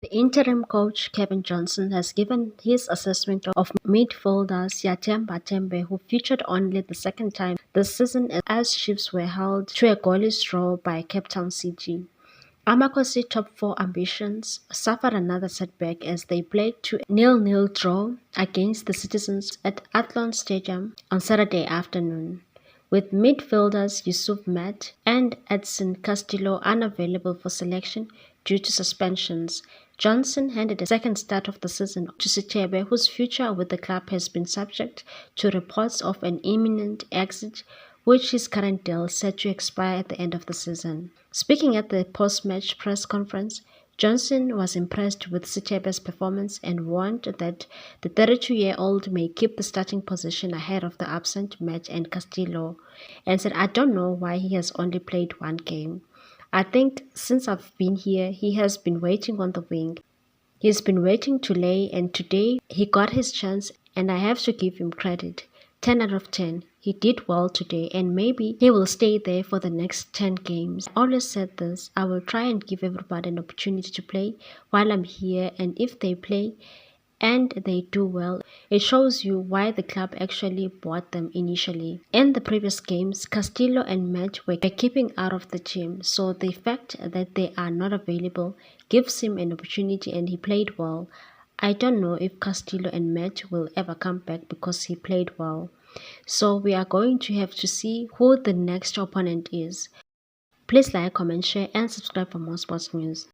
The interim coach Cavin Johnson has given his assessment of midfielder Siatemba Tembe, who featured only the second time this season as Chiefs were held to a goalless draw by Cape Town City. Amakosi top four ambitions suffered another setback as they played to a 0-0 draw against the Citizens at Athlone Stadium on Saturday afternoon. With midfielders Yusuf Matt and Edson Castillo unavailable for selection due to suspensions, Johnson handed a second start of the season to Sithebe, whose future with the club has been subject to reports of an imminent exit, which his current deal set to expire at the end of the season. Speaking at the post-match press conference, Johnson was impressed with Sithebe's performance and warned that the 32-year-old may keep the starting position ahead of the absent Matt and Castillo, and said, "I don't know why he has only played one game. I think since I've been here, he has been waiting on the wing. He's been waiting to lay, and today he got his chance, and I have to give him credit. 10 out of 10. He did well today, and maybe he will stay there for the next 10 games. I always said this, I will try and give everybody an opportunity to play while I'm here, and if they play and they do well, it shows you why the club actually bought them initially." In the previous games, Castillo and Matt were keeping out of the team, so the fact that they are not available gives him an opportunity and he played well. I don't know if Castillo and Matt will ever come back because he played well. So we are going to have to see who the next opponent is. Please like, comment, share and subscribe for more sports news.